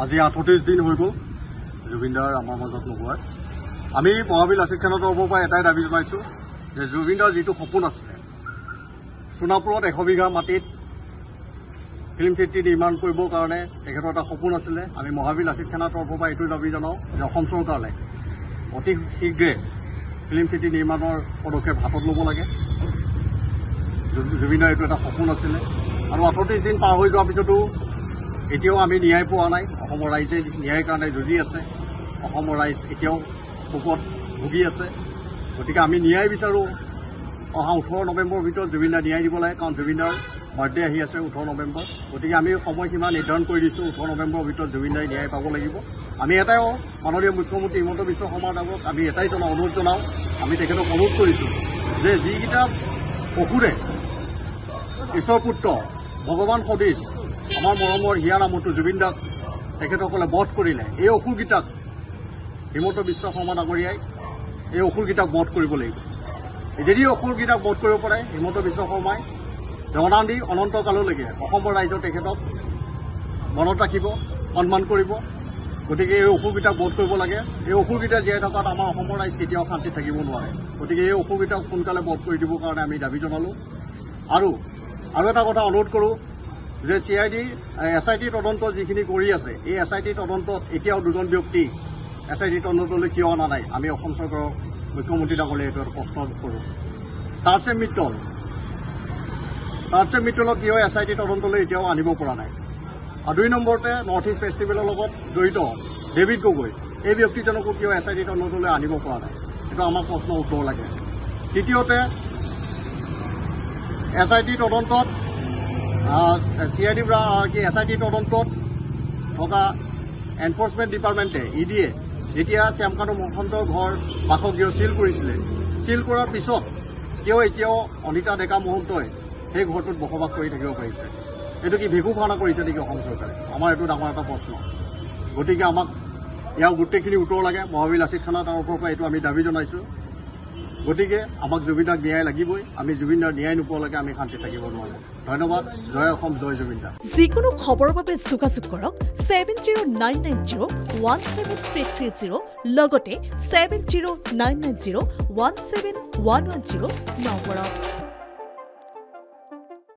আজি 38 দিন হৈ গ'ল জুবিনদাৰ আমাৰ মাজত নোহোৱাৰ আমি মহাবীৰ লাচিত খানৰ তৰফৰ পৰা এটাই দাবী জনাইছো যে জুবিনদাৰ যিটো সপোন আছিলে সোণাপুৰত 100 বিঘা মাটিত ফিল্ম চিটি নিৰ্মাণ কৰিবৰ কাৰণে তেখেতৰ এটা সপোন আছিলে আমি মহাবীৰ লাচিত খানৰ তৰফৰ পৰা এইটো দাবী জনাওঁ যে অসম চৰকাৰে অতি শীঘ্ৰে ফিল্ম চিটি নিৰ্মাণৰ পদক্ষেপ হাতত ল'ব লাগে জুবিনদাৰ এইটো এটা সপোন আছিলে আৰু 38 দিন পাৰ হৈ যোৱাৰ পিছতো এতিয়াও আমি ন্যায় পোৱা নাই অসমৰ ৰাইজে ন্যায়ৰ কাৰণে যুঁজি আছে অসমৰ ৰাইজ এতিয়াও শোকত ভুগি আছে গতিকে আমি ন্যায় বিচাৰোঁ অহা 18 নৱেম্বৰৰ ভিতৰত জুবিনদাৰ ন্যায় দিব লাগে কাৰণ জুবিনদাৰ বাৰ্থডে আহি আছে 18 নৱেম্বৰ গতিকে আমি সময়সীমা নিৰ্ধাৰণ কৰি দিছোঁ 18 নৱেম্বৰৰ ভিতৰত জুবিনদাৰ ন্যায় পাব লাগিব আমি এটাই মাননীয় মুখ্যমন্ত্ৰী হিমন্ত বিশ্ব শৰ্মাৰ আগত আমি এটাই অনুৰোধ জনাওঁ আমি তেখেতক অনুৰোধ কৰিছোঁ যে যিকেইটা অসুৰে ঈশ্বৰ পুত্ৰ ভগৱান সদৃশ আমাৰ মৰমৰ হিয়া নামতো জুবিনদাক তেখেতসকলে বধ কৰিলে এই অসুৰকেইটাক হিমন্ত বিশ্ব শৰ্মা ডাঙৰীয়াই এই অসুৰকেইটাক বধ কৰিব লাগিব যদি অসুৰকেইটাক বধ কৰিব পাৰে হিমন্ত বিশ্ব শৰ্মাই জনাদি অনন্ত কাললৈকে অসমৰ ৰাইজৰ তেখেতক মনত ৰাখিব সন্মান কৰিব গতিকে এই অসুৰকেইটাক বধ কৰিব লাগে এই অসুৰকেইটা জীয়াই থকাত আমাৰ অসমৰ ৰাইজ কেতিয়াও শান্তিত থাকিব নোৱাৰে গতিকে এই অসুৰকেইটাক সোনকালে বধ কৰি দিবৰ কাৰণে আমি দাবী জনালোঁ আৰু এটা কথা অনুৰোধ কৰোঁ যে SIT তদন্ত যিখিনি কৰি আছে এই SIT তদন্তত এতিয়াও দুজন ব্যক্তি SIT তদন্তলৈ কিয় অনা নাই আমি অসম চৰকাৰৰ মুখ্যমন্ত্ৰী ডাঙৰীয়াক এইটো প্ৰশ্ন কৰোঁ তাৰ্চেম মিত্তলক কিয় SIT তদন্তলৈ এতিয়াও আনিব পৰা নাই আৰু 2 নম্বৰতে নৰ্থ ইষ্ট ফেষ্টিভেলৰ লগত জড়িত ডেভিড গগৈ এই ব্যক্তিজনকো কিয় SIT তদন্তলৈ আনিব পৰা নাই এইটো আমাৰ প্ৰশ্নৰ উত্তৰ লাগে তৃতীয়তে SIT তদন্তত SIT তদন্তত থকা এনফৰ্চমেণ্ট ডিপাৰ্টমেণ্টে EDয়ে যেতিয়া শ্যামকান্ত মহন্তৰ ঘৰ বাসগৃহ চিল কৰিছিলে চিল কৰাৰ পিছত কিয় এতিয়াও অনিতা ডেকা মহন্তই সেই ঘৰটোত বসবাস কৰি থাকিব পাৰিছে এইটো কি ভেকু ভাওনা কৰিছে নেকি অসম চৰকাৰে আমাৰ এইটো ডাঙৰ এটা প্ৰশ্ন গতিকে আমাক ইয়াৰ গোটেইখিনি উত্তৰ লাগে মহাবীৰ লাচিত খানৰ তৰফৰ পৰা এইটো আমি দাবী জনাইছোঁ গতিকে আমাক জুবিনদাক ন্যায় লাগিবই আমি জুবিনদাৰ ন্যায় নোপোৱালৈকে আমি শান্তি থাকিব নোৱাৰোঁ ধন্যবাদ জয় অসম জয় জুবিনদা যিকোনো খবৰৰ বাবে যোগাযোগ কৰক 7099017330 লগতে 7099017110 নম্বৰত